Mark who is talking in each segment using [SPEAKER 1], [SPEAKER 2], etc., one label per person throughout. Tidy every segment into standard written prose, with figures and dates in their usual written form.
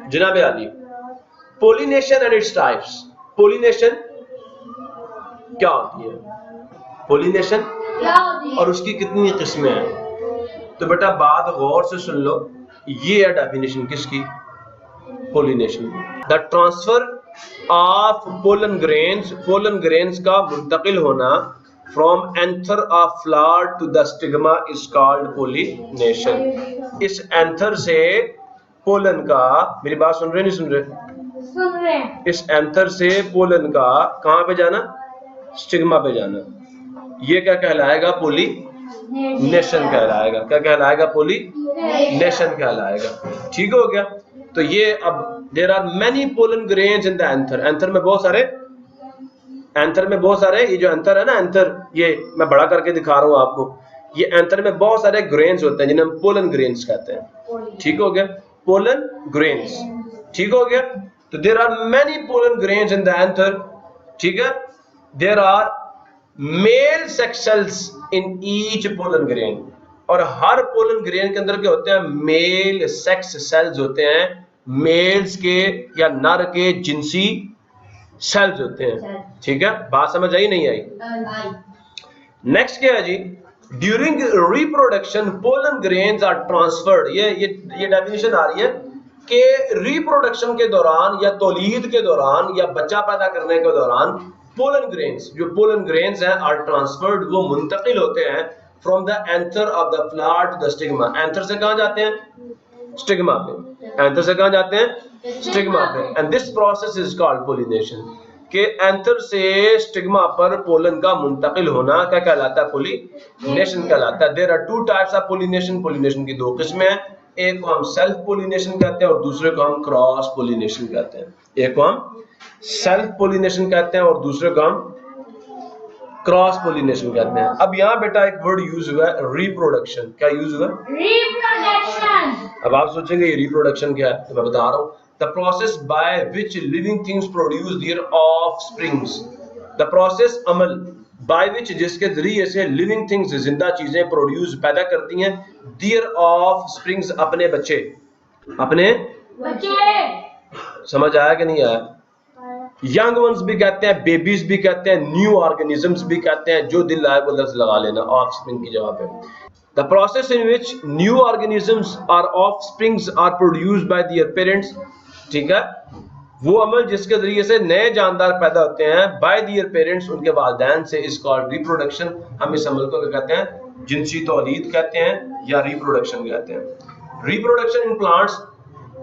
[SPEAKER 1] जनाब आली, pollination and its types. Pollination क्या होती है, पोलिनेशन और उसकी कितनी किस्में हैं। तो बेटा बात गौर से सुन लो, ये है डेफिनेशन किसकी, pollination. The transfer of pollen grains का मुंतकिल होना from anther of flower to the stigma is called pollination. इस एंथर से पोलन का, मेरी बात सुन रहे नहीं सुन रहे, इस एंथर से पोलन का कहां पे जाना, स्टिग्मा पे जाना, ये क्या कहलाएगा, पोलिनेशन कहलाएगा। क्या कहलाएगा, पोलिनेशन कहलाएगा। ठीक हो गया। तो ये अब there are many pollen grains in the anther. Anther में बहुत सारे, ये जो एंथर है ना, एंथर ये मैं बड़ा करके दिखा रहा हूं आपको, ये एंथर में बहुत सारे ग्रेन्स होते हैं जिन्हें हम पोलन ग्रेन्स कहते हैं। ठीक हो गया, पोलन ग्रेन्स। ठीक हो गया। तो there are many pollen grains in the anther. ठीक है। There are male sex cells in each pollen grain, और हर पोलन ग्रेन के अंदर क्या होते हैं, मेल सेक्स सेल्स होते हैं, मेल्स के या नर के जिनसी सेल्स होते हैं। ठीक है, बात समझ आई नहीं आई? नेक्स्ट क्या है जी, during reproduction pollen grains are transferred. ये डेफिनेशन आ रही है कि रिप्रोडक्शन के दौरान या तौलीद के दौरान या बच्चा पैदा करने के दौरान पोलन ग्रेन्स, जो पोलन ग्रेन्स हैं, आर ट्रांसफर्ड, वो मुंतकिल होते हैं from the anther of the flower to the stigma. Anther से कहां जाते हैं, स्टिग्मा पे। एंथर से कहां जाते हैं, स्टिग्मा पे। And this process is called pollination. के एंथर से स्टिग्मा पर पोलन का मुंतकिल होना क्या कहलाता है, पोलिनेशन कहलाता है। There are two types of pollination. Pollination की दो किस्में हैं, एक को हम सेल्फ पोलिनेशन कहते हैं और दूसरे को हम क्रॉस पोलिनेशन कहते हैं। एक को हम सेल्फ पोलिनेशन कहते हैं और दूसरे को हम क्रॉस पोलिनेशन कहते हैं। अब यहाँ बेटा एक वर्ड यूज हुआ है, रिप्रोडक्शन। क्या यूज हुआ, रिप्रोडक्शन। अब आप सोचेंगे ये रिप्रोडक्शन क्या है, तो मैं बता रहा हूँ, the process by which living things produce their offsprings. The process, Amal, by which, जिसके जरिए से लिविंग थिंग्स, जिंदा चीजें, प्रोड्यूस, पैदा करती हैं, देयर ऑफस्प्रिंग्स, अपने बच्चे। अपने बच्चे, समझ आया कि नहीं आया? यंग वंस भी कहते हैं, बेबीज भी कहते हैं, न्यू ऑर्गेनिजम्स भी कहते हैं, जो दिल आए वो लफ्ज लगा लेना ऑफस्प्रिंग की जगह पे। The process in which new organisms और offsprings are produced by their parents. ठीक है, वो अमल जिसके जरिए से नए जानदार पैदा होते हैं, बाय देयर पेरेंट्स, उनके वालिदैन से, इज कॉल्ड रिप्रोडक्शन। हम इस अमल को क्या कहते हैं, जिनसी तौलीद कहते हैं या रिप्रोडक्शन कहते हैं। रिप्रोडक्शन इन प्लांट्स,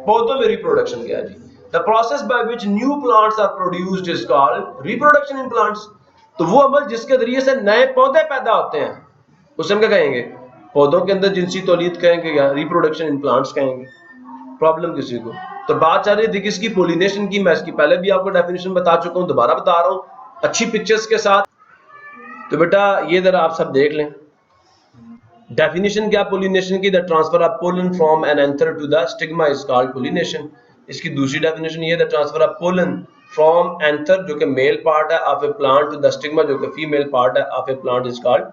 [SPEAKER 1] पौधों में रिप्रोडक्शन क्या है जी? The process by which new plants are produced is called reproduction in plants। तो वो अमल जिसके जरिए से नए पौधे पैदा होते हैं, उसे हम क्या कहेंगे, पौधों के अंदर जिनसी तौलीद कहेंगे या रिप्रोडक्शन इन प्लांट्स कहेंगे। प्रॉब्लम किसी को? तो बात चल रही थी किसकी, पोलिनेशन की। मैं इसकी पहले भी आपको डेफिनेशन बता चुका हूँ, दोबारा बता रहा हूँ अच्छी पिक्चर्स के साथ। तो बेटा ये जरा आप सब देख लें डेफिनेशन क्या पोलिनेशन की। The transfer of pollen from an anther to the stigma is called pollination. इसकी दूसरी डेफिनेशन ये है, the transfer of pollen from anther, जो कि मेल पार्ट है, of a plant, to the stigma, जो कि फीमेल पार्ट है, of a plant, is called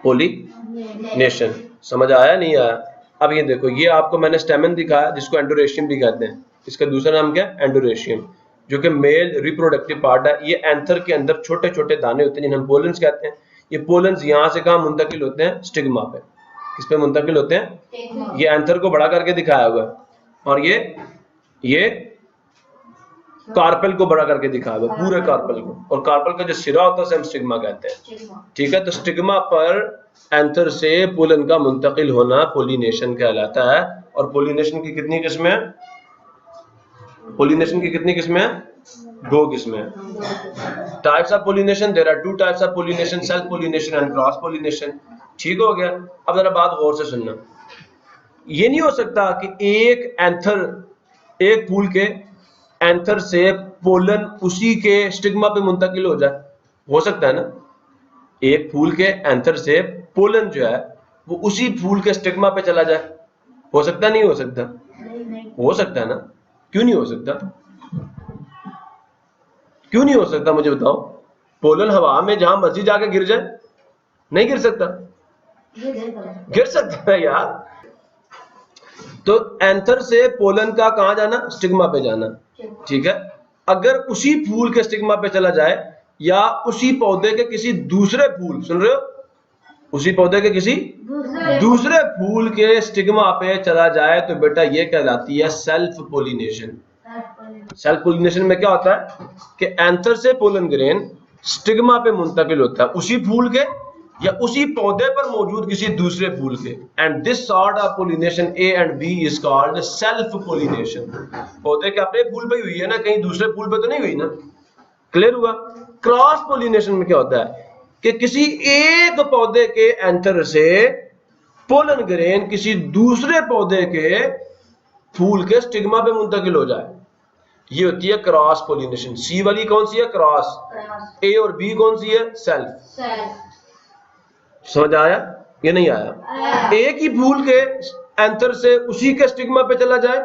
[SPEAKER 1] pollination. समझ आया नहीं आया? अब ये देखो, ये आपको मैंने स्टेमन दिखाया जिसको एंडोरेशियम भी कहते हैं। इसका दूसरा नाम क्या है, एंडोरेशियम, जो कि मेल रिप्रोडक्टिव पार्ट है। ये एंथर के अंदर छोटे छोटे दाने होते हैं जिन्हें हम पोलन्स कहते हैं। ये पोलन्स यहाँ से कहाँ मुंतकिल होते हैं, स्टिग्मा पे। किस पे मुंतकिल होते हैं? ये एंथर को बड़ा करके दिखाया हुआ है, और ये कार्पेल को बड़ा करके दिखाया हुआ, पूरे कार्पेल को, और कार्पेल का जो सिरा होता है उसे हम स्टिग्मा कहते हैं। ठीक है, तो स्टिग्मा पर एंथर से पोलन का मुंतकिल होना पोलिनेशन कहलाता है। और पोलिनेशन की कितनी किस्में हैं? पोलिनेशन की कितनी किस्में हैं? दो किस्में हैं। Types of pollination, there are two types of pollination, self pollination and cross pollination. ठीक हो गया। अब जरा बात गौर से सुनना, ये नहीं हो सकता कि एक एंथर, एक फूल के एंथर से पोलन उसी के स्टिग्मा पे मुंतकिल हो जाए। हो सकता है ना? एक फूल के एंथर से पोलन जो है वो उसी फूल के स्टिग्मा पे चला जाए। हो सकता नहीं हो सकता? हो सकता है ना? क्यों नहीं हो सकता? क्यों नहीं हो सकता मुझे बताओ? पोलन हवा में जहां मर्जी जाके गिर जाए, नहीं गिर सकता? गिर सकता है यार। तो एंथर से पोलन का कहां जाना, स्टिग्मा पे जाना, ठीक है। अगर उसी फूल के स्टिग्मा पे चला जाए या उसी पौधे के किसी दूसरे फूल, सुन रहे हो, उसी पौधे के किसी दूसरे फूल के स्टिग्मा पे चला जाए तो बेटा ये कहलाती है सेल्फ पोलिनेशन। सेल्फ पोलिनेशन में क्या होता है कि एंथर से पोलन ग्रेन स्टिग्मा पे मुंतकिल होता है उसी फूल के या उसी पौधे पर मौजूद किसी दूसरे फूल के, and this sort of pollination A and B is called self pollination. पौधे के अपने फूल पे हुई है ना, कहीं दूसरे फूल पे तो नहीं हुई ना, क्लियर हुआ। क्रॉस पोलिनेशन में क्या होता है कि किसी एक पौधे के एंथर से पोलन ग्रेन किसी दूसरे पौधे के फूल के स्टिग्मा पे मुंतकिल हो जाए, ये होती है क्रॉस पोलिनेशन। सी वाली कौन सी है, क्रॉस। ए और बी कौन सी है, सेल्फ। समझ आया ये नहीं आया? एक ही फूल के एंथर से उसी के स्टिग्मा पे चला जाए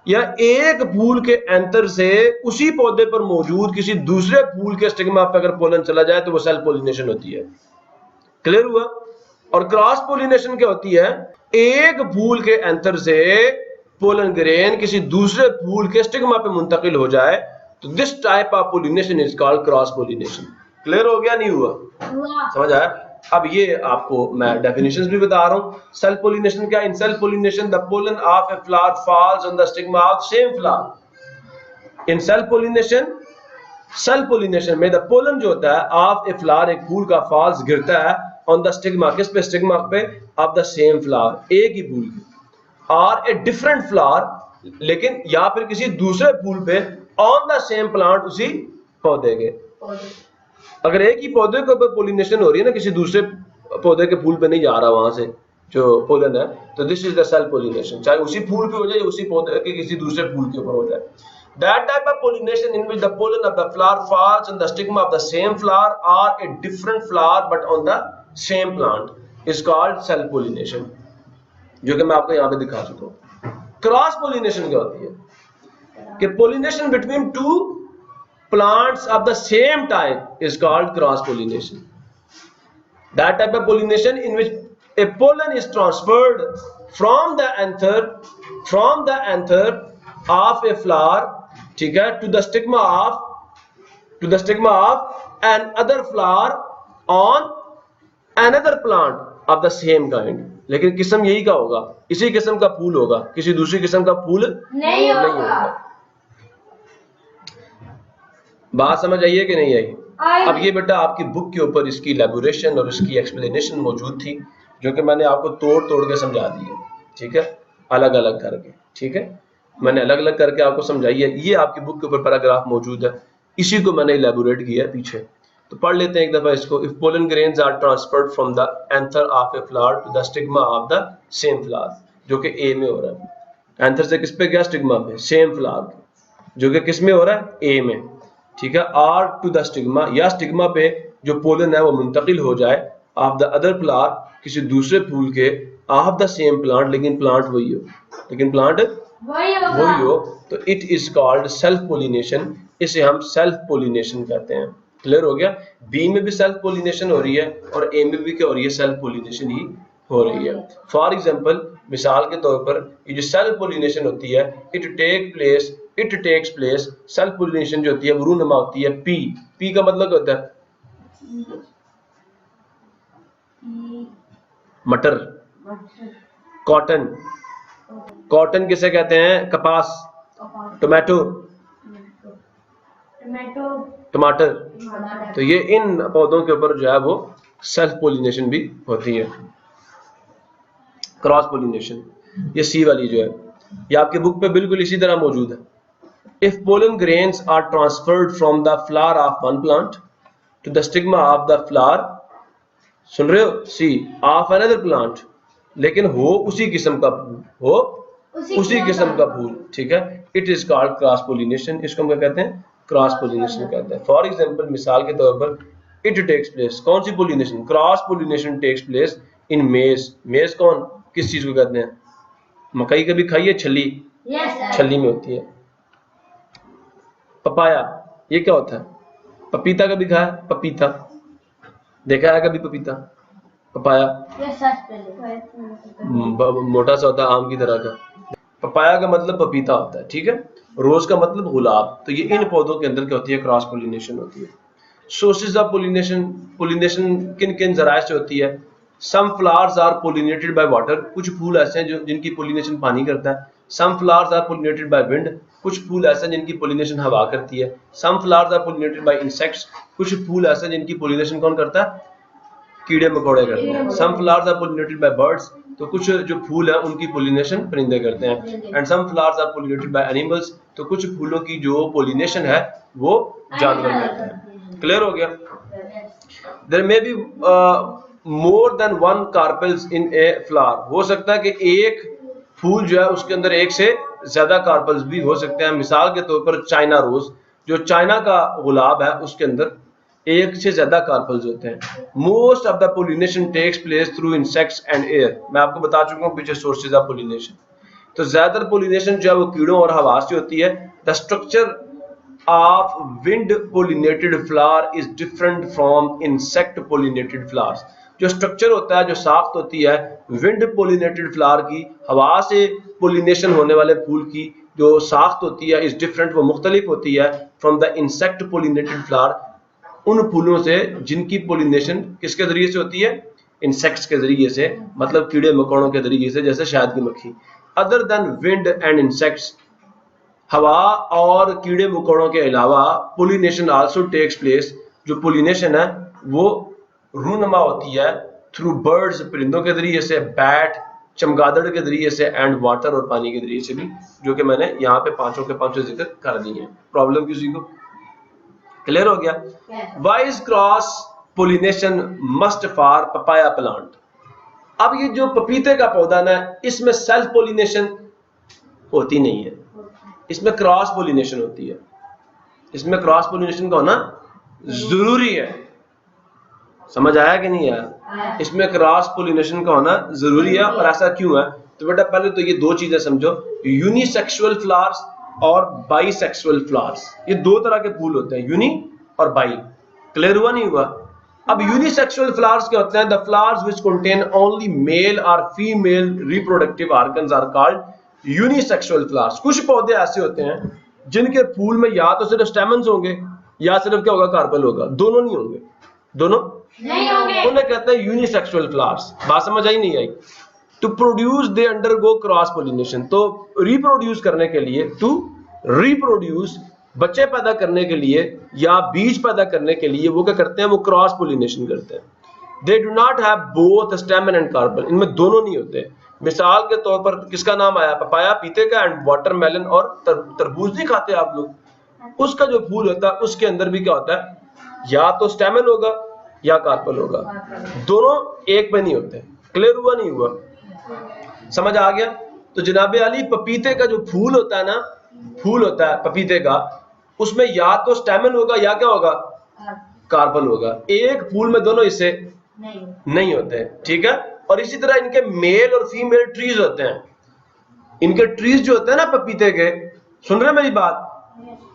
[SPEAKER 1] या एक फूल के एंथर से उसी पौधे पर मौजूद किसी दूसरे फूल के स्टिग्मा पे अगर पोलन चला जाए तो वो सेल्फ पोलिनेशन होती है, क्लियर हुआ। और क्रॉस पोलिनेशन क्या होती है, एक फूल के एंथर से पोलन ग्रेन किसी दूसरे फूल के स्टिग्मा पे मुंतकिल हो जाए तो this type of pollination is called cross pollination. Clear हो गया, नहीं हुआ? समझ आया? अब ये आपको मैं डेफिनेशंस भी बता रहा हूं। सेल्फ पोलिनेशन क्या? In self pollination the pollen of a flower falls on the stigma of same flower. In self pollination में द पोलन जो होता है ऑफ ए फ्लावर, एक फूल का, फॉल्स गिरता है ऑन द स्टिग्मा, किस पे? स्टिग्मा पे ऑफ द सेम फ्लावर, एक ही फूल की, और ए डिफरेंट फ्लावर, लेकिन या फिर किसी दूसरे फूल पे ऑन द सेम प्लांट, उसी पौधे के। अगर एक ही पौधे के ऊपर पोलिनेशन हो रही है ना, किसी दूसरे पौधे के फूल पे नहीं जा रहा वहां से जो पोलन है, तो this is the self pollination, चाहे उसी फूल पे हो जाए या उसी पौधे के किसी दूसरे फूल के ऊपर हो जाए। That type of pollination in which the pollen of the flower falls on the stigma of the same flower or a different flower but on the same plant is called self pollination, जो कि मैं आपको यहाँ पे दिखा चुका हूँ। Cross pollination क्या होती है कि pollination between two plants of the same type is called cross pollination. That type of pollination in which a pollen is transferred from the anther of a flower, ठीक है, to the stigma of another flower on another plant of the same kind. लेकिन किस्म यही का होगा, इसी किस्म का फूल होगा, किसी दूसरी किस्म का फूल नहीं होगा। बात समझ आई है कि नहीं आई? अब ये बेटा आपकी बुक के ऊपर इसकी इलैबोरेशन और इसकी एक्सप्लेनेशन मौजूद थी, जो कि मैंने आपको तोड़ के समझा दी है, ठीक है, अलग अलग करके, ठीक है, मैंने अलग अलग करके आपको समझाई है। ये आपकी बुक के ऊपर पैराग्राफ मौजूद है, इसी को मैंने इलैबोरेट किया है पीछे। तो पढ़ लेते हैं एक दफा इसको। If pollen grains are transferred from the anther of a flower to the stigma of the same flower, जो कि ए में हो रहा है। एंथर से किस पे गया? स्टिग्मा पे, सेम फ्लावर, जो कि किस में हो रहा है? ए में, ठीक है। आर टू द स्टिग्मा, या स्टिग्मा पे जो पोलन है वो मुंतकिल हो जाए ऑफ द अदर फ्लावर, किसी दूसरे फूल के, ऑफ द सेम प्लांट, लेकिन प्लांट वही हो, वही हो, तो it is called self pollination. इसे हम सेल्फ पोलिनेशन कहते हैं। क्लियर हो गया? बी में भी सेल्फ पोलिनेशन हो रही है और ए में भी क्या हो रही है? सेल्फ पोलिनेशन ही हो रही है। फॉर एग्जाम्पल, मिसाल के तौर पर ये जो सेल्फ पोलिनेशन होती है, it takes place, self pollination जो होती है वो रूनुमा होती है पी। पी का मतलब होता है मटर। कॉटन, कॉटन किसे कहते हैं? कपास। टोमेटो, टमाटर। तो ये इन पौधों के ऊपर जो है वो सेल्फ पोलिनेशन भी होती है। क्रॉस पोलिनेशन, ये सी वाली जो है, ये आपके बुक पे बिल्कुल इसी तरह मौजूद है। If pollen grains are transferred from the flower of one plant to the stigma of the flower, सुन रहे हो? सी ऑफ अनदर प्लांट, लेकिन हो उसी किस्म का फूल, हो उसी किस्म का फूल, ठीक है, it is called cross pollination. इसको हम क्या कहते हैं? क्रॉस पोलिनेशन कहते हैं। फॉर एग्जांपल, मिसाल के तौर पर, इट टेक्स प्लेस, कौन सी pollination? Cross pollination takes place in maize. Maize कौन, किस चीज को कहते हैं? मकई कभी खाई है? छली, छली में होती है। पपाया, ये क्या होता है? पपीता कभी खाया? पपीता देखा है कभी? पपीता, पपाया मोटा सा होता है, आम की तरह का। पपाया का मतलब पपीता होता है, ठीक है। रोज का मतलब गुलाब। तो ये इन पौधों के अंदर क्या होती है, क्रॉस पोलिनेशन होती है। सोर्सेज ऑफ पोलिनेशन, पोलिनेशन किन किन जराए से होती है। Some flowers are pollinated by water, कुछ फूल ऐसे हैं जो जिनकी पोलिनेशन पानी करता है। Some flowers are pollinated by wind, कुछ फूल ऐसे हैं जिनकी पोलिनेशन हवा करती है। Some flowers are pollinated by insects, कुछ फूल ऐसे हैं जिनकी पोलिनेशन कौन करता है, कीड़े मकोड़े करते हैं। Some flowers are pollinated by birds, तो कुछ जो फूल है उनकी पोलिनेशन परिंदे करते हैं। And some flowers are pollinated by animals, तो कुछ फूलों की जो पोलिनेशन है वो जानवर करते हैं। क्लियर हो गया। There may be more than one carpels in a flower, हो सकता है कि एक फूल जो है उसके अंदर एक से ज्यादा कार्पेल्स भी हो सकते हैं। मिसाल के तौर पर चाइना रोज, जो चाइना का गुलाब है उसके अंदर एक से ज्यादा कार्पेल्स होते हैं। Most of the pollination takes place through insects and air, मैं आपको बता चुका हूँ पीछे सोर्सेज ऑफ पोलिनेशन। तो ज्यादातर पोलिनेशन जो है वो कीड़ों और हवा से होती है। The structure of wind pollinated flower is different from insect pollinated flowers, जो स्ट्रक्चर होता है, जो साख्त होती है विंड पोलिनेटेड फ्लावर की, हवा से पोलिनेशन होने वाले फूल की जो साख्त होती है, इज डिफरेंट, वो मुख्तलिफ होती है from the insect pollinated flower, उन फूलों से जिनकी पोलिनेशन किसके जरिए से होती है, इंसेक्ट्स के जरिए से, मतलब कीड़े मकोड़ों के जरिए से, जैसे शहद की मक्खी। Other than wind and insects, हवा और कीड़े मकोड़ों के अलावा पोलिनेशन आल्सो टेक्स प्लेस, जो पोलिनेशन है वो रूनुमा होती है थ्रू बर्ड्स, परिंदों के जरिए से, बैट, चमगादड़ के जरिए से, एंड वाटर, और पानी के जरिए से भी, जो कि मैंने यहाँ पे पांचों के पांचों जिक्र कर दिए हैं। प्रॉब्लम किसी को क्लियर हो गया। Why is cross pollination must for papaya plant. अब ये जो पपीते का पौधा ना, इसमें सेल्फ पोलिनेशन होती नहीं है, इसमें क्रॉस पोलिनेशन होती है। इसमें क्रॉस पोलिनेशन का होना जरूरी है। समझ आया कि नहीं आया? इसमें क्रॉस पोलिनेशन का होना जरूरी है। और ऐसा क्यों है? तो बेटा पहले तो ये दो चीजें समझो, यूनिसेक्सुअल फ्लावर्स और बाइसेक्सुअल फ्लावर्स, ये दो तरह के फूल होते हैं, यूनि और बाई। क्लियर हुआ नहीं हुआ? अब यूनिसेक्सुअल फ्लावर्स क्या होते हैं? The flowers which contain only male और female reproductive organs are called unisexual flowers. कुछ पौधे ऐसे होते हैं जिनके फूल में या तो सिर्फ स्टेमन्स होंगे या सिर्फ क्या होगा, कार्पेल होगा, दोनों नहीं होंगे, दोनों नहीं होंगे, उन्हें कहते हैं यूनिसेक्सुअल फ्लावर्स। बात समझ आई नहीं आई? To produce they undergo cross pollination, तो रिप्रोड्यूस करने के लिए, टू रिप्रोड्यूस, बच्चे पैदा करने के लिए या बीज पैदा करने के लिए वो क्या करते हैं, वो क्रॉस पोलिनेशन करते हैं। They do not have both स्टेमन and carpel, इनमें दोनों नहीं होते। मिसाल के तौर पर किसका नाम आया, पपाया पीते का, एंड वाटरमेलन और तरबूज नहीं खाते आप लोग, उसका जो फूल होता है उसके अंदर भी क्या होता है, या तो स्टेमन होगा या कार्पेल होगा, दोनों एक में नहीं होते। क्लियर हुआ नहीं हुआ? समझ आ गया? तो जनाबे अली पपीते का जो फूल होता है ना, फूल होता है पपीते का, उसमें या तो स्टेमन होगा या क्या होगा, कार्पेल होगा। एक फूल में दोनों हिस्से नहीं होते, ठीक है। और इसी तरह इनके मेल और फीमेल ट्रीज होते हैं। इनके ट्रीज जो होते हैं ना पपीते के, सुन रहे मेरी बात?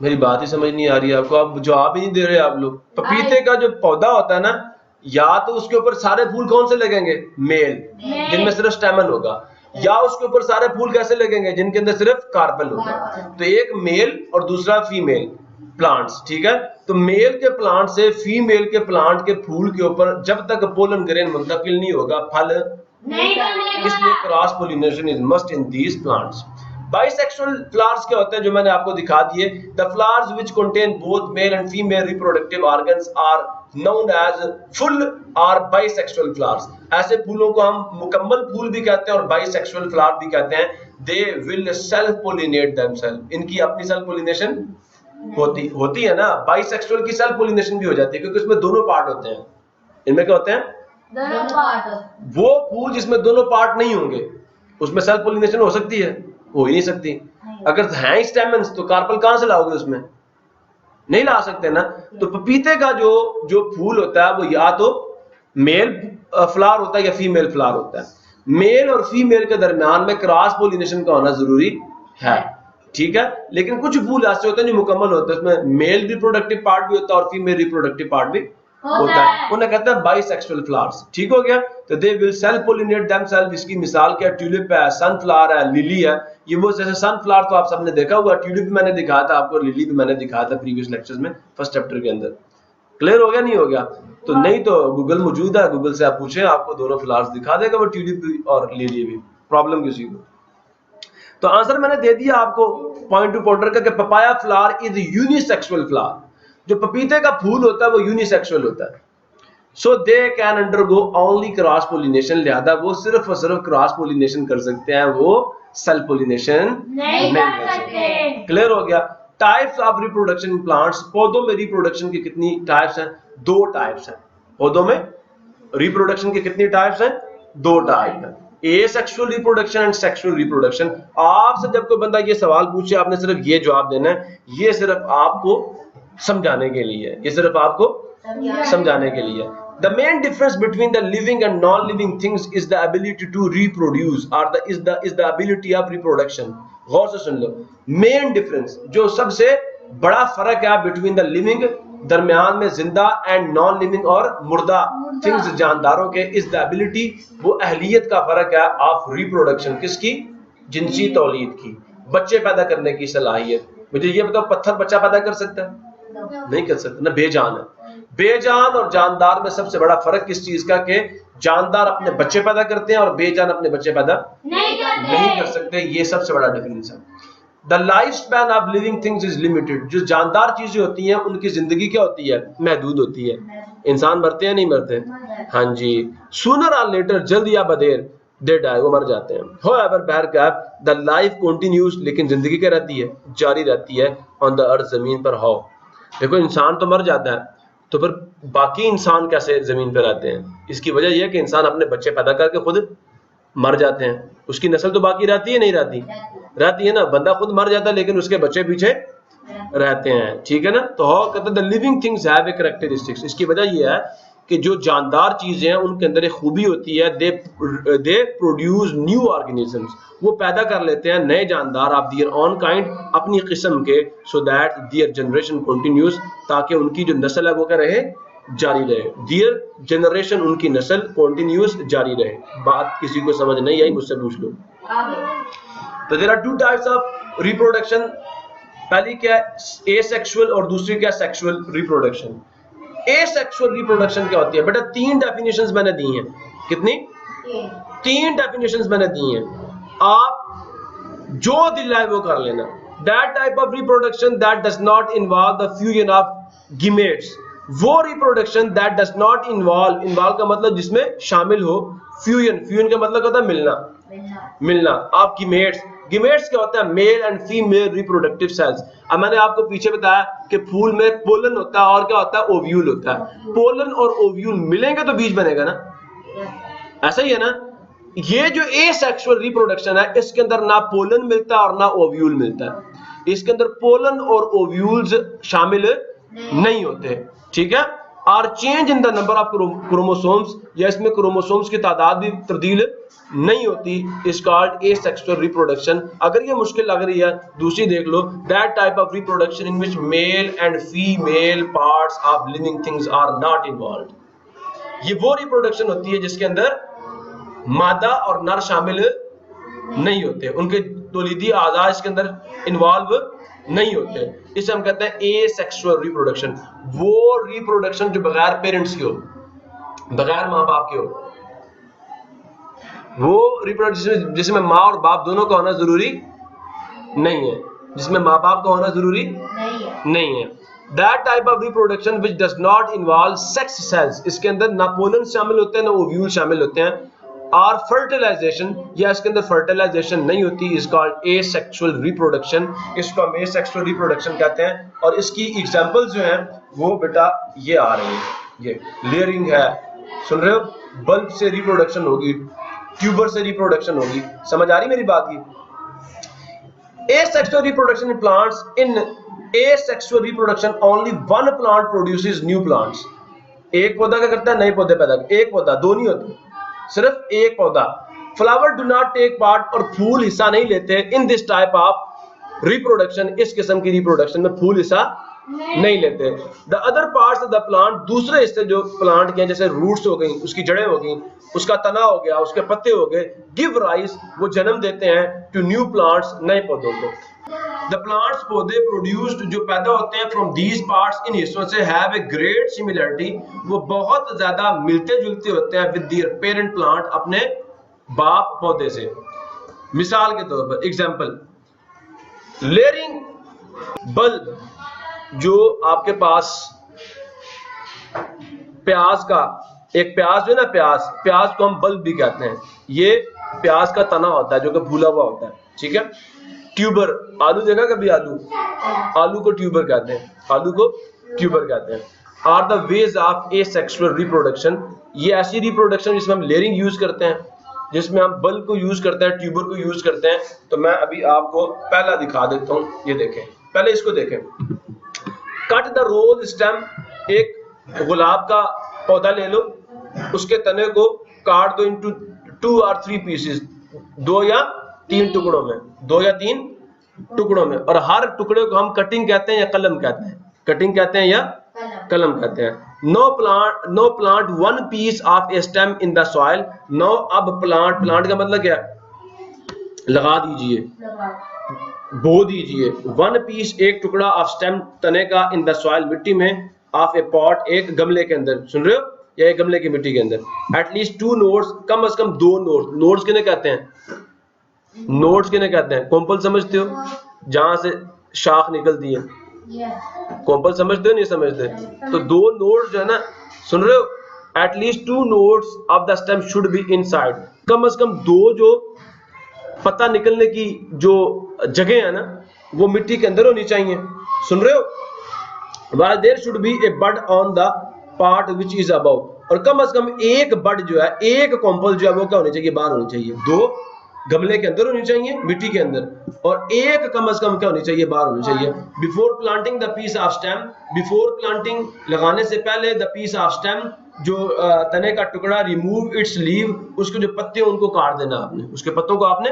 [SPEAKER 1] मेरी बात ही समझ नहीं आ रही है आपको, आप जवाब ही नहीं दे रहे आप लोग। पपीते का जो पौधा होता है ना, या तो उसके ऊपर सारे फूल कौन से लगेंगे, मेल, जिनमें सिर्फ स्टेमन होगा, या उसके ऊपर सारे फूल कैसे लगेंगे, जिनके अंदर सिर्फ कार्पेल होगा। तो एक मेल और दूसरा फीमेल प्लांट्स, ठीक है। तो मेल के प्लांट से फीमेल के प्लांट के फूल के ऊपर जब तक पोलन ग्रेन मुंतकिल नहीं होगा, फल नहीं बनेगा, इसलिए cross pollination is must in these plants. Bisexual flowers क्या होते हैं, जो मैंने आपको दिखा दिए। The flowers which contain both male and female reproductive organs are known as full और बाइसेक्सुअल फ्लावर्स। ऐसे फूलों को हम मुकम्मल फूल भी कहते हैं और बाइसेक्सुअल फ्लावर भी कहते हैं। They will self pollinate themselves, इनकी अपनी सेल्फ पोलिनेशन होती है ना। बाइसेक्सुअल की सेल्फ पोलिनेशन भी हो जाती है, क्योंकि उसमें दोनों पार्ट होते हैं। इनमें क्या होते हैं, दोनों पार्ट। वो फूल जिसमें दोनों पार्ट नहीं होंगे उसमें सेल्फ पोलिनेशन हो सकती है, हो ही नहीं सकती। अगर हैं स्टेमन्स तो कार्पेल कहां से लाओगे, उसमें नहीं ला सकते ना। तो पपीते का जो फूल होता है वो या तो मेल फ्लावर होता है या फीमेल फ्लावर होता है। मेल और फीमेल के दरमियान में क्रॉस पोलिनेशन का होना जरूरी है, ठीक है। लेकिन कुछ फूल ऐसे होते हैं जो मुकम्मल होते हैं, उसमें मेल रिप्रोडक्टिव पार्ट भी होता है और फीमेल रिप्रोडक्टिव पार्ट भी होता है, उन्हें कहते हैं बाइसेक्सुअल फ्लावर्स। ठीक हो गया। तो they will self pollinate themselves. इसकी मिसाल क्या, ट्यूलिप है, सनफ्लावर है, लिली है। ये वो, जैसे सनफ्लावर तो आप सबने देखा हुआ, ट्यूलिप मैंने दिखाया था आपको, लिली भी मैंने दिखाया था प्रीवियस लेक्चर्स में, फर्स्ट चैप्टर के अंदर। क्लियर हो गया, नहीं हो गया? तो नहीं तो गूगल मौजूद है, गूगल से आप पूछें, आपको दोनों फ्लावर्स दिखा देगा, वो ट्यूलिप भी और लिली भी। प्रॉब्लम किसी को। तो आंसर मैंने दे दिया आपको पॉइंट टू पॉइंटर का, कि papaya flower is unisexual flower. जो पपीते का फूल होता है वो यूनिसेक्सुअल होता है। So they can undergo only cross pollination. लिहाजा वो सिर्फ और सिर्फ क्रॉस पोलिनेशन कर सकते हैं, वो सेल्फ पोलिनेशन नहीं कर सकते। क्लियर हो गया। Types of reproduction in plants. पौधों में रिप्रोडक्शन की कितनी टाइप्स हैं? 2 टाइप्स हैं। पौधों में रिप्रोडक्शन की कितनी टाइप्स हैं? 2 टाइप हैं। Asexual reproduction and sexual reproduction. आपसे जब कोई बंदा ये सवाल पूछे, आपने सिर्फ ये जवाब देना है। ये सिर्फ आपको समझाने के लिए है, ये सिर्फ आपको समझाने के लिए। The main difference between the living and non-living things is the ability to reproduce, or is the ability of reproduction. गौर से सुन लो। मेन डिफरेंस, जो सबसे बड़ा फर्क है बिटवीन द लिविंग, दरमियान में जिंदा, एंड नॉन लिविंग और मुर्दा थिंग्स, जानदारों के, इज द एबिलिटी, वो अहलियत का फर्क है, ऑफ रिप्रोडक्शन। किसकी? जिनसी तौलीद की, बच्चे पैदा करने की सलाहियत। मुझे ये बताओ, पत्थर बच्चा पैदा कर सकता है? नहीं कर सकता ना, बेजान है। बेजान और जानदार में सबसे बड़ा फर्क किस चीज का, कि जानदार अपने बच्चे पैदा करते हैं और बेजान अपने बच्चे पैदा नहीं कर सकते। ये सबसे बड़ा डिफरेंस है। The life span of living things is limited. जो जानदार चीजें होती हैं उनकी जिंदगी क्या होती है? महदूद होती है। इंसान मरते हैं, नहीं मरते? हाँ जी। सूनर और लेटर, जल्द या बदेर, दे डाई, वो मर जाते हैं। होएवर बहरकैफ द लाइफ कंटिन्यूज, लेकिन जिंदगी क्या रहती है? जारी रहती है। ऑन द अर्थ, जमीन पर। हाउ? देखो, इंसान तो मर जाता है, तो फिर बाकी इंसान कैसे जमीन पर रहते हैं? इसकी वजह यह है कि इंसान अपने बच्चे पैदा करके खुद मर जाते हैं। उसकी नस्ल तो बाकी रहती है, नहीं रहती? रहती है ना। बंदा खुद मर जाता है लेकिन उसके बच्चे पीछे रहते हैं। ठीक है ना। तो हाउ कहते हैं, the living things have a characteristics. इसकी वजह यह है कि जो जानदार चीजें हैं उनके अंदर एक खूबी होती है, दे प्रोड्यूस न्यू ऑर्गेनिजम्स। वो पैदा कर लेते हैं नए जानदार, ऑफ देयर ओन काइंड, अपनी किस्म के, so that their generation continues, ताकि उनकी जो नस्ल है वो क्या रहे? जारी रहे। देयर जनरेशन, उनकी नस्ल, कंटिन्यूस, जारी रहे। बात किसी को समझ नहीं आई, मुझसे पूछ लो। तो there are 2 types of reproduction. पहली क्या है? एसेक्सुअल, और दूसरी क्या? Sexual reproduction. एसेक्सुअल रिप्रोडक्शन क्या होती है? बेटा 3 डेफिनेशंस मैंने दी हैं। कितनी? 3 डेफिनेशंस मैंने दी हैं। आप जो दिल है वो कर लेना। That type of reproduction that does not involve the fusion of gametes. वो reproduction that does not involve का मतलब जिसमें शामिल हो फ्यूजन का मतलब होता है मिलना। आप गीमेट्स क्या होता है? Male and female reproductive sales. अब मैंने आपको पीछे बताया कि फूल में पोलन होता है और क्या होता है? ओव्यूल होता है। पोलन और ओव्यूल मिलेंगे तो बीज बनेगा ना, ऐसा ही है ना। ये जो एसेक्सुअल रिप्रोडक्शन है, इसके अंदर ना पोलन मिलता है और ना ओव्यूल मिलता है। इसके अंदर पोलन और ओव्यूल्स शामिल नहीं होते। ठीक है। और change in the number of chromosomes, या इसमें क्रोमोसोम्स की तादाद भी तब्दील नहीं होती, इज कॉल्ड एसेक्सुअल रिप्रोडक्शन। अगर ये मुश्किल लग रही है, दूसरी देख लो। That type of reproduction in which male and female parts of living things are not involved. ये वो रिप्रोडक्शन होती है जिसके अंदर मादा और नर शामिल नहीं होते, उनके तौलीदी आज़ा इसके अंदर इन्वॉल्व नहीं होते। इसे हम कहते हैं एसेक्सुअल रिप्रोडक्शन। वो रिप्रोडक्शन जो बगैर पेरेंट्स की हो, बगैर माँ बाप के हो, वो रिप्रोडक्शन जिसमें माँ और बाप दोनों का होना जरूरी नहीं है, जिसमें माँ बाप का होना जरूरी नहीं है। That type of reproduction which does not involve sex sales. इसके अंदर ना पोलन शामिल होते हैं ना ओव्यूल शामिल होते हैं। और फर्टिलाइजेशन, या इसके अंदर फर्टिलाइजेशन नहीं होती, इज कॉल्ड एसेक्सुअल रिप्रोडक्शन। इसको हम एसेक्सुअल रिप्रोडक्शन कहते हैं। और इसकी एग्जांपल्स जो हैं वो बेटा ये आ रही हैं। ये लेयरिंग है, सुन रहे हो? बल्ब से रिप्रोडक्शन होगी, ट्यूबर से रिप्रोडक्शन होगी। समझ आ रही मेरी बात की? Asexual reproduction in plants. In asexual reproduction, only one plant produces new plants. एक पौधा क्या करता है? नए पौधे पैदा करता है। एक पौधा, दो नहीं होते, सिर्फ एक पौधा। Flower do not take part, और फूल हिस्सा नहीं लेते। In this type of reproduction, इस किस्म की रिप्रोडक्शन में फूल हिस्सा नहीं लेते। The other parts of the plant, दूसरे हिस्से जो प्लांट के हैं, जैसे रूट्स हो गई, उसकी जड़ें हो गई, उसका तना हो गया, उसके पत्ते हो गए, गिव राइज, वो जन्म देते हैं टू न्यू प्लांट्स, नए पौधों को। द प्लांट्स, पौधे, प्रोड्यूस्ड, जो पैदा होते हैं फ्रॉम दीज पार्ट्स, इन हिस्सों से, हैव ए ग्रेट सिमिलरिटी, वो बहुत ज्यादा मिलते जुलते होते हैं विद देयर पेरेंट प्लांट, अपने बाप पौधे से। मिसाल के तौर पर, एग्जांपल, लेयरिंग बल्ब, जो आपके पास प्याज का एक प्याज जो है ना, प्याज को हम बल्ब भी कहते हैं। ये प्याज का तना होता है जो कि फूला हुआ होता है, ठीक है। ट्यूबर, आलू देखा कभी, आलू को ट्यूबर कहते हैं, आलू को ट्यूबर कहते हैं। Are the ways of asexual reproduction, ये ऐसी रिप्रोडक्शन जिसमें हम लेयरिंग यूज करते हैं, जिसमें हम बल्ब को यूज करते हैं, ट्यूबर को यूज करते हैं। तो मैं अभी आपको पहला दिखा देता हूँ, ये देखें, पहले इसको देखें। कट द रोज स्टेम, एक गुलाब का पौधा ले लो, उसके तने को काट दो इनटू 2 और 3 पीसेस, 2 या 3 टुकड़ों में, 2 या 3 टुकड़ों में, और हर टुकड़े को हम कटिंग कहते हैं या कलम कहते हैं, कटिंग कहते हैं या कलम कहते हैं। Now plant 1 piece of a stem in the soil, now, अब प्लांट का मतलब क्या, लगा दीजिए, बो दीजिए, 1 पीस, एक टुकड़ा ऑफ स्टेम, तने का, इन द सॉइल, मिट्टी में, ऑफ ए पॉट, एक गमले के अंदर, सुन रहे हो, या एक गमले की मिट्टी के अंदर। एटलीस्ट 2 नोड्स, कम से कम 2 नोड्स, नोड्स किन्हें कहते हैं, नोड्स किन्हें कहते हैं, कॉम्पल समझते हो, जहां से शाख निकलती है, कॉम्पल समझते हो, नहीं समझते, तो 2 नोड्स जो है ना, सुन रहे हो, at least 2 nodes of the stem should be inside, कम से कम 2 जो पत्ता निकलने की जो जगह है ना, वो मिट्टी के अंदर होनी चाहिए, सुन रहे हो। While there should be a bud on the part which is above, और कम से कम एक बड जो है, एक कॉम्पल जो है, वो क्या होनी चाहिए, बाहर होनी चाहिए, 2 गमले के अंदर होनी चाहिए, मिट्टी के अंदर, और एक कम से कम क्या होनी चाहिए, बाहर होनी चाहिए। Before planting the piece of stem, before planting, लगाने से पहले, द पीस ऑफ स्टेम, जो तने का टुकड़ा, रिमूव इट्स लीव, उसके जो पत्ते हैं उनको काट देना आपने, उसके पत्तों को आपने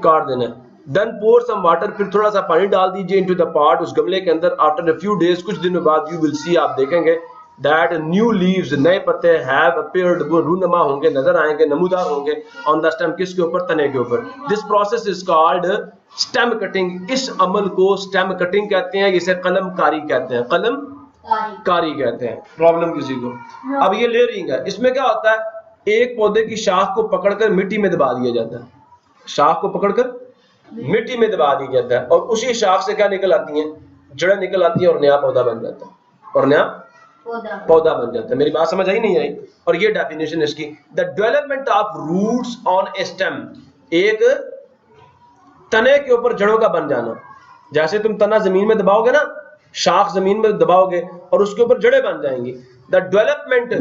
[SPEAKER 1] काट देना। देन पोर सम वाटर, फिर थोड़ा सा पानी डाल दीजिए इनटू द पॉट, उस गमले के अंदर। आफ्टर अ फ्यू डेज, कुछ दिनों बाद, यू विल सी, आप देखेंगे, दैट न्यू लीव्स, नए पत्ते, हैव अपीयर्ड, वो रूनुमा होंगे, नजर आएंगे, नमूदार होंगे, ऑन द स्टेम, किसके ऊपर, तने के ऊपर। This process is called stem cutting, इस अमल को स्टेम कटिंग कहते हैं, इसे कलमकारी कहते हैं, कलमकारी कहते हैं। प्रॉब्लम किसी को? अब ये लेयरिंग है, इसमें क्या होता है, एक पौधे की शाख को पकड़कर मिट्टी में दबा दिया जाता है, शाख को पकड़कर मिट्टी में दबा दिया जाता है, और उसी शाख से क्या निकल आती हैं, जड़ें निकल आती हैं, और नया पौधा बन जाता है, और नया पौधा बन जाता है। मेरी बात समझ आई नहीं आई? और ये डेफिनेशन इसकी, the development of roots on a stem, एक तने के ऊपर जड़ों का बन जाना। जैसे तुम तना जमीन में दबाओगे ना, शाख जमीन में दबाओगे और उसके ऊपर जड़ें बन जाएंगी। द डेवलपमेंट,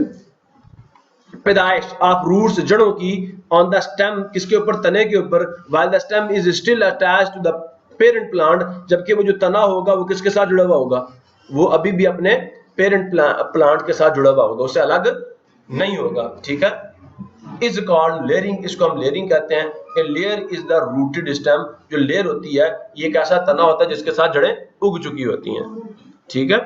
[SPEAKER 1] पैदाइश ऑफ रूट्स, जड़ों की, ऑन द स्टेम, किसके ऊपर, तने के ऊपर, while the stem is still attached to the parent plant, जबकि वो जो तना होगा वो किसके साथ जुड़ा हुआ होगा, वो अभी भी अपने पेरेंट प्लांट के साथ जुड़ा हुआ होगा, उससे अलग नहीं होगा, ठीक है। इज कॉल्ड लेयरिंग, इसको हम लेयरिंग कहते हैं। A layer is the rooted stem, जो लेयर होती है ये एक ऐसा तना होता है जिसके साथ जड़ें उग चुकी होती हैं, ठीक है।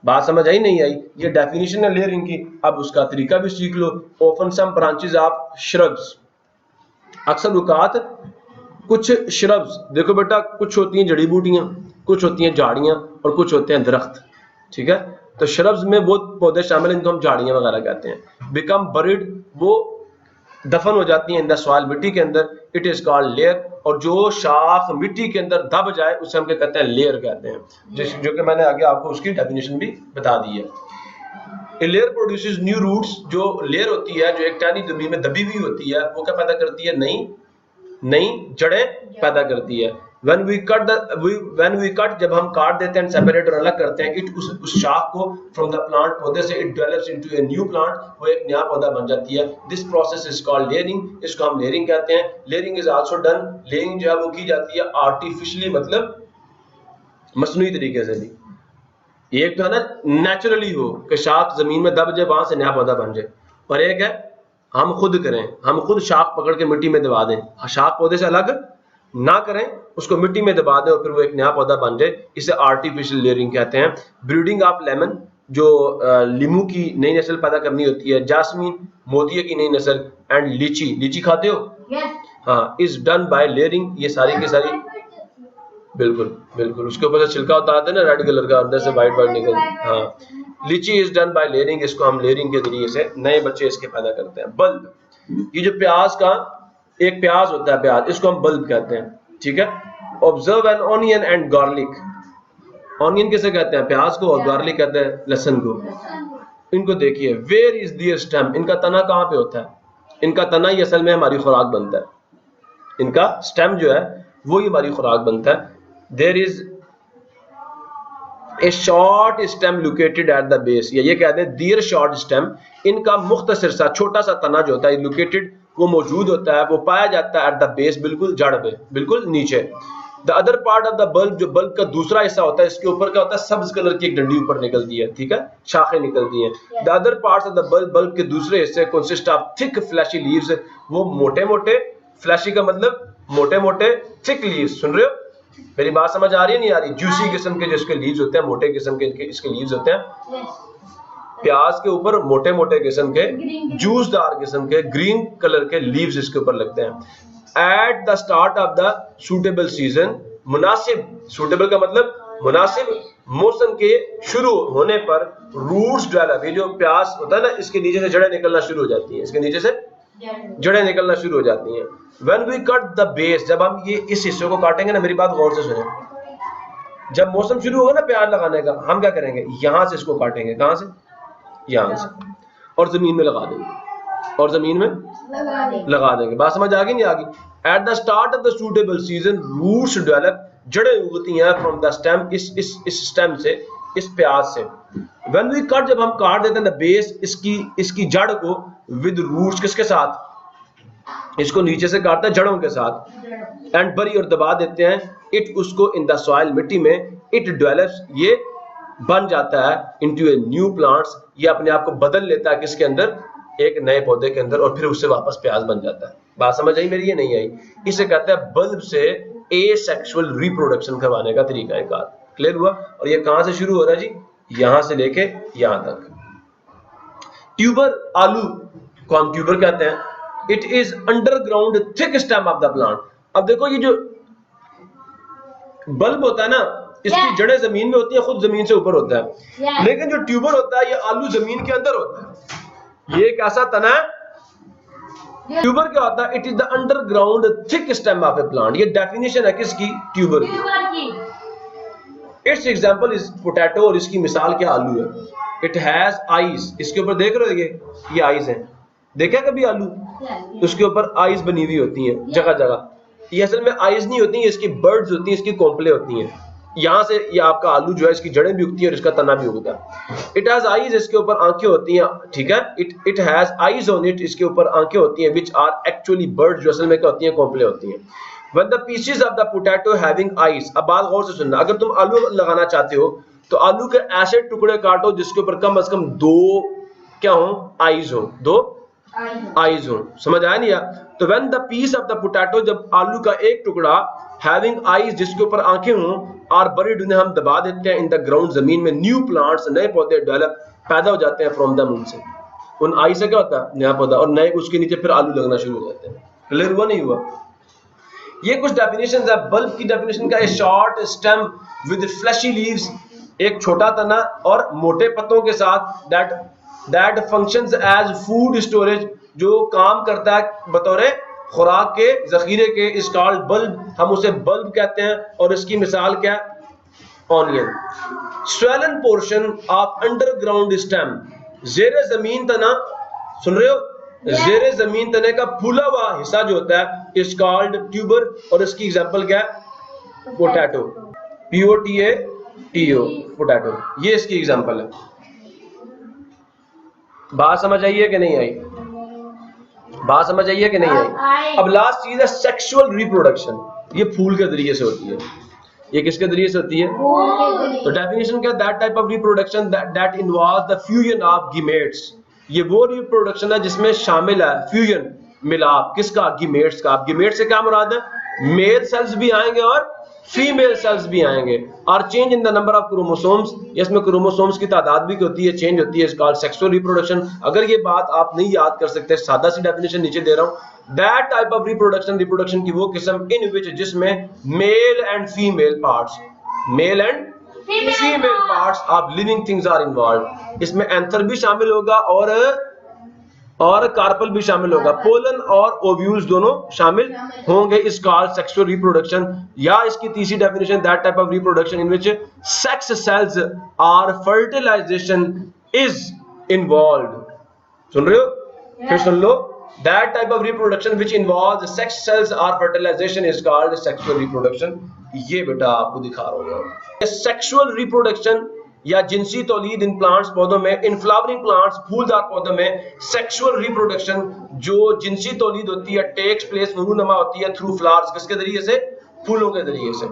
[SPEAKER 1] बात समझ आई नहीं आई? ये डेफिनेशन है लेयरिंग की। अब उसका तरीका भी सीख लो। Open some branches of shrubs, अक्सर औकात कुछ श्रब्स, देखो बेटा, कुछ होती हैं जड़ी बूटियां, कुछ होती हैं झाड़ियां, और कुछ होते हैं दरख्त, ठीक है। तो श्रब्स में वो पौधे शामिल हैं जिनको हम झाड़ियां वगैरह कहते हैं। बिकम बरिड, वो दफन हो जाती हैं इन द सॉइल, मिट्टी के अंदर। इट इज कॉल्ड लेयर, और जो शाख मिट्टी के अंदर दब जाए उसे हम क्या कहते हैं, लेयर कहते हैं, जो कि मैंने आगे आपको उसकी डेफिनेशन भी बता दी है। A layer produces new roots, जो लेयर होती है, जो एक टहनी जमीन में दबी हुई होती है, वो क्या पैदा करती है, नई जड़ें पैदा करती है। when we cut, जब हम काट देते हैं, सेपरेट और अलग करते हैं, इट उस शाख को फ्रॉम द प्लांट, पौधे से, it develops into A new plant, वो एक नया पौधा बन जाती है। This process is called layering, इसको हम लेयरिंग कहते हैं। Layering is also done, layering जो है वो की जाती है आर्टिफिशियली, मतलब मसनूई तरीके से भी। एक तो है ना नेचुरली हो कि शाख जमीन में दब जाए, वहां से नया पौधा बन जाए, और एक है हम खुद करें, हम खुद शाख पकड़ के मिट्टी में दबा दें, शाख पौधे से अलग ना करें, उसको मिट्टी में दबा दें और फिर वो एक नया पौधा बन जाए, इसे आर्टिफिशियल लेयरिंग कहते हैं। ब्रीडिंग ऑफ लेमन, जो लीमू की नई नस्ल पैदा करनी होती है, जासमीन मोतिया की नई नस्ल, एंड लीची, लीची खाते हो? हाँ, इज डन बाय लेयरिंग। ये सारी की सारी बिल्कुल बिल्कुल, उसके ऊपर से छिलका उतारते हैं ना रेड कलर का, अंदर से व्हाइट व्हाइट निकल, हाँ, लीची इज डन बाय लेयरिंग। इसको हम लेयरिंग के जरिए से नए बच्चे इसके पैदा करते हैं। बल्ब, ये जो प्याज का एक प्याज होता है, प्याज, इसको हम बल्ब कहते हैं, ठीक है। Observe an onion and garlic, onion किसे कहते हैं? प्याज को, और गार्लिक कहते हैं लहसुन को। इनको देखिए, वेयर इज दियर स्टेम, इनका तना कहाँ पे होता है? इनका तना ही असल में हमारी खुराक बनता है, इनका स्टेम जो है वो ही हमारी खुराक बनता है। There is a short stem located at the base, या ये कहते हैं दियर शॉर्ट स्टेम, इनका मुख्तसर सा छोटा सा तना जो होता है लोकेटेड, वो मौजूद होता है, वो पाया जाता है एट द बेस, बिल्कुल जड़ पे, बिल्कुल नीचे। The other part of the bulb, जो बल्ब का दूसरा हिस्सा होता है, इसके ऊपर क्या होता है? सब्ज कलर की एक डंडी ऊपर निकलती है, ठीक है, शाखें निकलती हैं। The other parts of the bulb, bulb के दूसरे हिस्से consist of thick fleshy leaves, वो मोटे मोटे, फ्लैशी का मतलब मोटे मोटे, थिक लीव्स, सुन रहे हो? मेरी बात समझ आ रही है नहीं आ रही? जूसी किस्म के जिसके लीव्स होते हैं, मोटे किस्म के इसके लीव्स होते हैं। प्याज के ऊपर मोटे मोटे किस्म के, जूसदार किस्म के, ग्रीन कलर के लीव्स इसके ऊपर लगते हैं। Eight the start of the suitable season, मुनासिब, सूटेबल का मतलब मुनासिब मौसम के शुरू होने पर, रूट्स डेवलप, ये जो प्याज होता है ना, इसके नीचे से जड़ें निकलना शुरू हो जाती हैं, इसके नीचे से जड़ें निकलना शुरू हो जाती हैं। When we cut the base, जब हम ये इस हिस्से को काटेंगे ना, मेरी बात गौर से सुने, जब मौसम शुरू होगा ना प्याज लगाने का, हम क्या करेंगे? यहां से इसको काटेंगे, कहां से? यहां से, और जमीन में लगा देंगे, और जमीन में लगा देंगे। बात समझ आ गई नहीं आ गई? At the start of the suitable season, roots develop, जड़ें उगती हैं फ्रॉम द स्टेम, इस स्टेम से, इस प्याज से। व्हेन वी कट, जब हम काट देते हैं द बेस, इसकी जड़ को, विद रूट्स, किसके साथ? इसको नीचे से काटते हैं जड़ों के साथ, एंड बरी, और दबा देते हैं, इट, उसको, इन द सॉइल, मिट्टी में, इट डेवलप्स, ये बन जाता है, इनटू ए न्यू प्लांट्स, ये अपने आप को बदल लेता है किसके अंदर? एक नए पौधे के अंदर, और फिर उससे वापस प्याज बन जाता है। बात समझ आई मेरी? ये नहीं आई? इसे कहते हैं बल्ब से एसेक्सुअल रिप्रोडक्शन करवाने का तरीका है। क्लियर हुआ? और ये कहां से शुरू हो रहा है जी? यहां से लेके यहां तक। ट्यूबर, आलू को हम ट्यूबर कहते हैं। It is underground thick stem of the plant. अब देखो, ये जो बल्ब होता है ना, इसकी जड़ें जमीन में होती है, खुद जमीन से ऊपर होता है, लेकिन जो ट्यूबर होता है, ये आलू जमीन के अंदर होता है। ये एक ऐसा तना है, ट्यूबर क्या होता है? It is the underground thick stem of a plant. ये डेफिनेशन है किसकी? ट्यूबर की। इट्स एग्जांपल इज पोटैटो, और इसकी मिसाल क्या? आलू है। इट हैज आईज, इसके ऊपर देख रहे हो, ये आईज है, देखा कभी आलू? उसके ऊपर आईज बनी हुई होती हैं जगह जगह। ये असल में आईज नहीं होती हैं, इसकी बर्ड्स होती हैं, इसकी कोंपले होती हैं। यहाँ से ये आपका आलू जो है, इसकी जड़ें भी उगती है और इसका तना भी उगता है। इट हैज आईज, इसके ऊपर आंखें होती हैं, ठीक है। It has eyes on it, इसके ऊपर आंखें होती हैं, विच आर एक्चुअली बर्ड्स, जो असल में क्या होती हैं? कोंपले होती हैं। When the pieces of the potato having eyes, अब बात गौर से सुनना, अगर तुम आलू लगाना चाहते हो तो आलू के ऐसे टुकड़े काटो जिसके ऊपर कम से कम 2 क्या हो? आईज हो, 2 आईज हो। समझ आया नहीं? तो when the piece of the potato, जब आलू का एक टुकड़ा having eyes, जिसके ऊपर आंखें हों, are buried, उन्हें हम दबा देते हैं, in the ground, जमीन में, new plants, नए पौधे डेवलप, पैदा हो जाते हैं from them, उनसे, उन आई से क्या होता है? नया पौधा, और नए उसके नीचे फिर आलू लगना शुरू हो जाते हैं। क्लियर हुआ नहीं हुआ? ये कुछ डेफिनेशंस है। बल्ब की डेफिनेशन का, a short stem with fleshy leaves, एक छोटा तना और मोटे पत्तों के साथ, that functions as food storage, जो काम करता है बतौर खुराक के जखीरे के, इज कॉल्ड बल्ब, हम उसे बल्ब कहते हैं। और इसकी मिसाल क्या? Onion. Swollen portion of underground stem, जेरे जमीन तना, सुन रहे हो? जेरे जमीन तने का फूला हुआ हिस्सा जो होता है, इज कॉल्ड ट्यूबर। और इसकी एग्जांपल क्या है? पोटैटो, POTATO, पोटैटो, ये इसकी एग्जांपल है। बात समझ आई है कि नहीं आई? बात समझ आई है कि नहीं आई? अब लास्ट चीज है सेक्सुअल रिप्रोडक्शन। ये फूल के जरिए से होती है। ये किसके जरिए से होती है? तो डेफिनेशन क्या? That type of reproduction that involves the fusion of gametes. ये वो रिप्रोडक्शन है जिसमें शामिल है फ्यूजन, मिलाप, किसका? गीमेट्स का। गीमेट्स से क्या मुराद है? मेल सेल्स भी आएंगे और फीमेल सेल्स भी आएंगे। और change in the number of chromosomes, इसमें क्रोमोसोम्स की तादाद भी होती है, चेंज होती है, इस कॉल्ड सेक्सुअल रिप्रोडक्शन। अगर ये बात आप नहीं याद कर सकते, सादा सी डेफिनेशन नीचे दे रहा हूं, that type of reproduction, reproduction की वो किस्म इन विच, जिसमें male and female parts, male and female parts of living things are involve. इसमें एंथर भी शामिल होगा और कार्पल भी शामिल होगा, पोलन और ओव्यूल्स दोनों शामिल होंगे। इस कॉल्ड सेक्सुअल रिप्रोडक्शन, या इसकी तीसरी definition, that type of reproduction in which sex cells are fertilization is involved. सुन रहे हो? फिर सुन लो, that type of reproduction which involve sex cells are fertilization is called sexual reproduction. ये बेटा आपको दिखा रहा हूं, सेक्सुअल रिप्रोडक्शन या जिनसी तौलीद इन प्लांट्स, पौधों में, इन फ्लावरिंग प्लांट्स, फूलदार पौधों में सेक्सुअल रिप्रोडक्शन जो जिनसी तौलीद होती है टेक्स प्लेस, नमूनमा होती है थ्रू फ्लावर्स, किसके जरिए से? फूलों के जरिए से।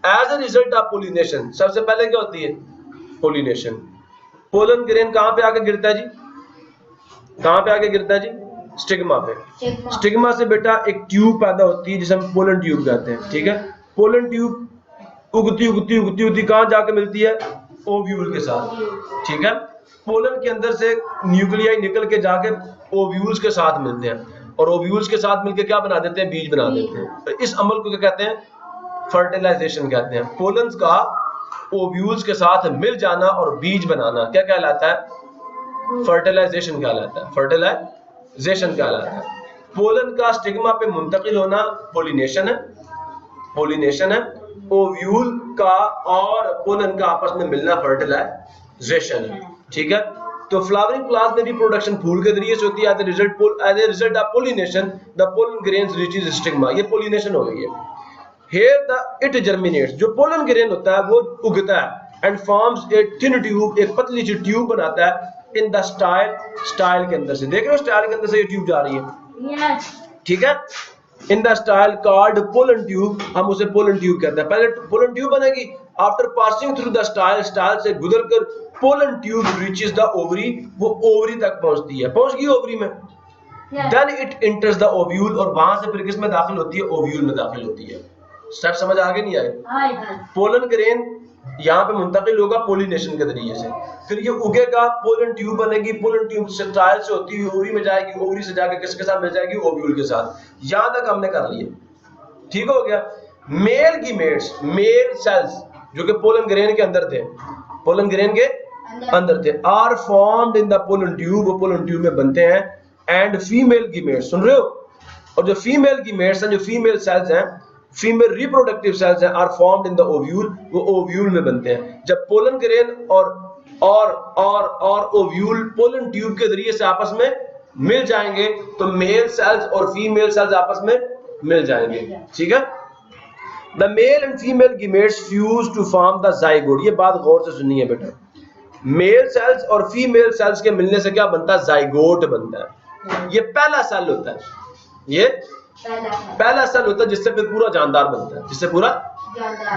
[SPEAKER 1] As a result of pollination, सबसे पहले क्या होती है? पोलिनेशन। पोलन ग्रेन कहां पे आके गिरता है जी? कहां पे आके गिरता है जी? स्टिग्मा पे। स्टिग्मा से बेटा एक ट्यूब पैदा होती है जिसे हम पोलन ट्यूब कहते हैं, ठीक है? पोलन ट्यूब उगती उगती उगती उगती कहां जाके मिलती है? ओव्यूल के साथ, ठीक है? पोलन के अंदर से न्यूक्लियाई निकल के जाके ओव्यूल्स के साथ मिलते हैं, और ओव्यूल्स के साथ मिलके क्या बना देते हैं? बीज बना देते हैं। तो इस अमल को क्या कहते हैं? फर्टिलाइजेशन कहते हैं। पोलन्स का ओव्यूल्स के साथ मिल जाना और बीज बनाना क्या कहलाता है? फर्टिलाइजेशन कहलाता है। फर्टिलाइजेशन कहलाता है। पोलन का स्टिग्मा पे मुंतकिल होना पोलिनेशन है, पोलिनेशन है। ओव्यूल का और पोलन का आपस में मिलना फर्टिलाइजेशन है, ठीक है? तो फ्लावरिंग प्लांट्स में रिप्रोडक्शन फूल के जरिए से होती है। As a result of pollination the pollen grains reaches stigma, ये पोलिनेशन हो गई है। हियर द इट जर्मिनेट्स, जो पोलन ग्रेन होता है वो उगता है and forms a thin tube, एक पतली सी ट्यूब बनाता है इन द स्टाइल, स्टाइल के अंदर से, देख रहे हो स्टाइल के अंदर से ये ट्यूब जा रही है, ठीक है? In the style called pollen tube, हम उसे पोलन ट्यूब कहते हैं। पहले पोलन ट्यूब बनेगी, after passing through the style, style से गुजरकर pollen tube reaches the ovary, वो ओवरी तक पहुंचती है, पहुंच गई ओवरी में। Then it enters the ovule, और वहां से फिर किस में दाखिल होती है? ओव्यूल में दाखिल होती है। स्टेप समझ आगे नहीं आए? पोलन ग्रेन यहाँ पे मुंतकिल होगा पोलिनेशन के जरिए से, फिर ये उगेगा, पोलन ट्यूब बनेगी, पोलन ट्यूब से स्टाइल से होती हुई ओवरी में जाएगी, ओवरी से जाकर किसके साथ मिल जाएगी? ओव्यूल के साथ। यहां तक हमने कर लिया, ठीक हो गया? मेल गीमेट्स, मेल सेल्स जो कि पोलन ग्रेन के अंदर थे, पोलन ग्रेन के अंदर थे, are formed in the pollen tube, वो पोलन ट्यूब में बनते हैं। एंड फीमेल गीमेट्स, सुन रहे हो? और जो फीमेल गीमेट्स हैं, जो फीमेल सेल्स हैं, फीमेल रिप्रोडक्टिव सेल्स हैं, are formed in the ovule, वो ओव्यूल में बनते हैं। जब पोलन ग्रेन और ओव्यूल पोलन ट्यूब के जरिए से आपस में मिल जाएंगे तो मेल सेल्स और फीमेल सेल्स आपस में मिल जाएंगे, ठीक है? The male and female gametes fuse to form the zygote. ये बात गौर से सुनिए बेटा, मेल सेल्स और फीमेल सेल्स के मिलने से क्या बनता है? जाइगोट बनता है। ये पहला सेल होता है, ये पहला सेल होता है जिससे फिर पूरा जानदार बनता है, जिससे पूरा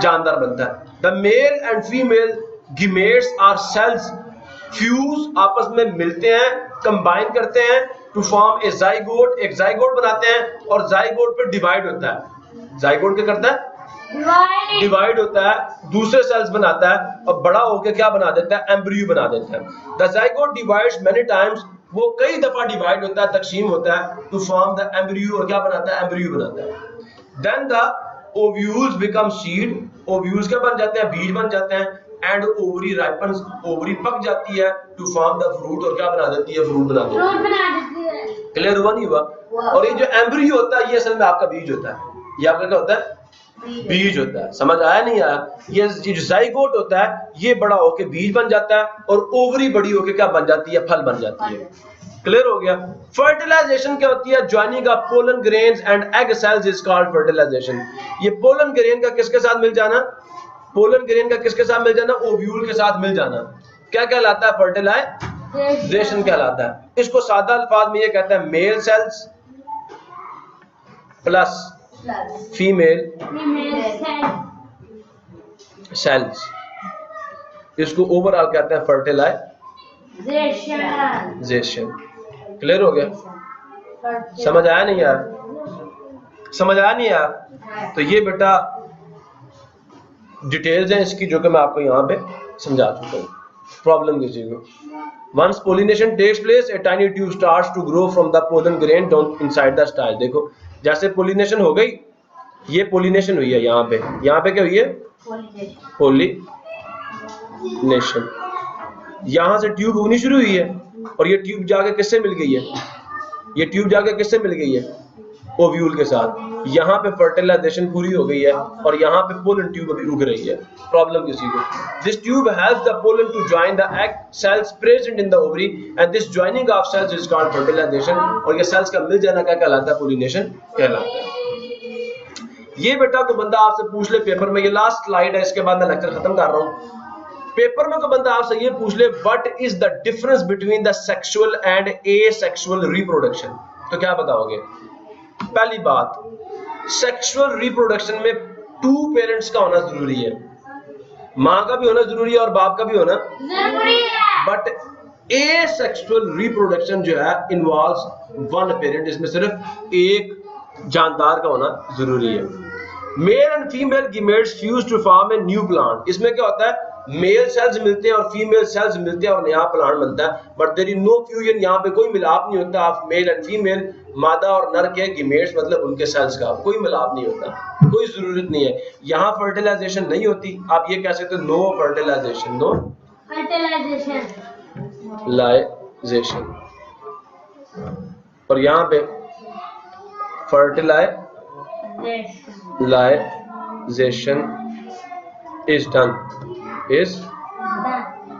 [SPEAKER 1] जानदार बनता है। The male and female gametes are cells fuse, आपस में मिलते हैं, कंबाइन करते हैं टू फॉर्म ए जाइगोट, एक जाइगोट बनाते हैं, और जाइगोट पे डिवाइड होता है। जाइगोट क्या करता है? डिवाइड होता है, दूसरे सेल्स बनाता है, और बड़ा होकर क्या बना देता है? एम्ब्रियो बना देता है। The zygote divides many times, वो कई दफा डिवाइड होता है, तकसीम होता है, टू फॉर्म द एम्ब्रियो, और क्या बनाता है? एम्ब्रियो बनाता है। Then the ovules become seed, ovules क्या बन जाते हैं? बीज बन जाते हैं। एंड ओवरी राइपन्स, ओवरी पक जाती है, टू फॉर्म द फ्रूट, और क्या बना देती है? फ्रूट बना देती है। क्लियर हुआ नहीं हुआ? और ये जो एम्ब्रियो होता है ये असल में आपका बीज होता है, ये आपका क्या होता है? बीज होता है। समझ आया नहीं आया? ये जो जाइगोट होता है ये बड़ा होके बीज बन जाता है, और ओवरी बड़ी होके क्या बन जाती है? फल बन जाती है। क्लियर हो गया? फर्टिलाइजेशन क्या होती है? Joining of pollen grains and egg cells is called fertilization. ये पोलन ग्रेन का किसके साथ मिल जाना? पोलन ग्रेन का किसके साथ मिल जाना? ओव्यूल के साथ मिल जाना क्या कहलाता है? फर्टिलाइजेशन कहलाता है। इसको सादा अल्फाज में ये कहता है male cells plus female cells, इसको ओवरऑल कहते हैं फर्टिलाइजेशन। क्लियर हो गया? समझ आया नहीं यार? समझ आया नहीं यार? तो ये बेटा डिटेल्स हैं इसकी जो कि मैं आपको यहाँ पे समझा चुका हूँ। प्रॉब्लम किसी को Once pollination takes place, a tiny tube starts to grow from the pollen grain down inside the style. देखो जैसे पोलिनेशन हो गई, ये पोलिनेशन हुई है यहाँ पे क्या हुई है? पोलिनेशन। यहाँ से ट्यूब उगनी शुरू हुई है और ये ट्यूब जाके किससे मिल गई है? ये ट्यूब जाके किससे मिल गई है? ओव्यूल के साथ। यहाँ पे फर्टिलाइजेशन पूरी हो गई है और यहाँ पे पोलन ट्यूब अभी उग रही है। प्रॉब्लम किसी को? This tube helps the pollen to join the egg cells present in the ovary and this joining of cells is called fertilization. और ये सेल्स का मिल जाना क्या कहलाता है? पोलिनेशन कहलाता है। ये बेटा को बंदा आपसे पूछ ले पेपर में, ये लास्ट स्लाइड है, इसके बाद मैं लेक्चर खत्म कर रहा हूँ। पेपर में को बंदा आपसे ये पूछ ले what is the difference between the sexual and asexual reproduction, तो क्या बताओगे? पहली बात, सेक्सुअल रिप्रोडक्शन में 2 पेरेंट्स का होना जरूरी है, माँ का भी होना जरूरी है और बाप का भी होना जरूरी है। बट एसेक्सुअल रिप्रोडक्शन जो है इन्वॉल्व्स 1 पेरेंट, इसमें सिर्फ एक जानदार का होना जरूरी है। Male and female gametes fuse to form a new plant. इसमें क्या होता है? मेल सेल्स मिलते हैं और फीमेल सेल्स मिलते हैं और नया प्लांट बनता है। But there is no fusion, यहाँ पे कोई मिलाप नहीं होता ऑफ मेल एंड फीमेल, मादा और नर के गीमेट्स मतलब उनके सेल्स का कोई मिलाप नहीं होता, कोई जरूरत नहीं है। यहाँ फर्टिलाइजेशन नहीं होती। आप ये कह सकते हो नो फर्टिलाइजेशन, नो फर्टिलाइजेशन। और यहाँ पे फर्टिलाइजेशन इज डन, इज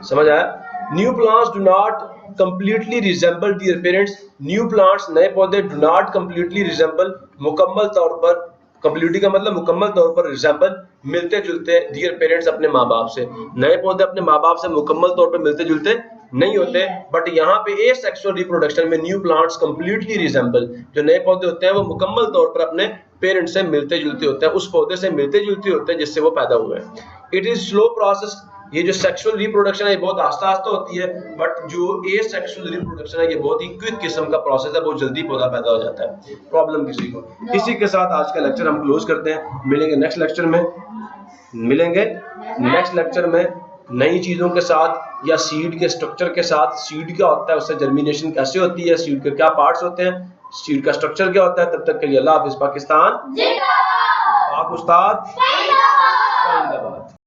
[SPEAKER 1] समझ आया? New plants do not completely resemble their parents. New plants नए पौधे डू नॉट कंप्लीटली रिजेंबल, मुकम्मल तौर पर, कंप्लीटली का मतलब मुकम्मल तौर पर, रिजेंबल मिलते जुलते देयर पेरेंट्स अपने माँ बाप से। नए पौधे अपने माँ बाप से मुकम्मल तौर पर मिलते जुलते नहीं होते। बट यहाँ पे एसेक्सुअल रिप्रोडक्शन में न्यू प्लांट्स कंप्लीटली रिजेंबल, जो नए पौधे होते हैं वो मुकम्मल तौर पर अपने पेरेंट्स से मिलते जुलते होते हैं, उस पौधे से मिलते जुलते होते हैं जिससे वो पैदा हुए हैं। It is slow process. ये जो सेक्सुअल रिप्रोडक्शन है ये बहुत आस्ता आस्ता होती है, बट जो एसेक्सुअल रिप्रोडक्शन है ये बहुत ही क्विक किस्म का प्रोसेस है, बहुत जल्दी पौधा पैदा हो जाता है। प्रॉब्लम किसी को? इसी के साथ आज का लेक्चर हम क्लोज करते हैं। मिलेंगे नेक्स्ट लेक्चर में, नई चीजों के साथ या सीड के स्ट्रक्चर के साथ। सीड क्या होता है, उससे जर्मिनेशन कैसे होती है, सीड के क्या पार्ट्स होते हैं, सीड का स्ट्रक्चर क्या होता है। तब तक के लिए अल्लाह हाफिज। पाकिस्तान जिंदाबाद। आप उस्ताद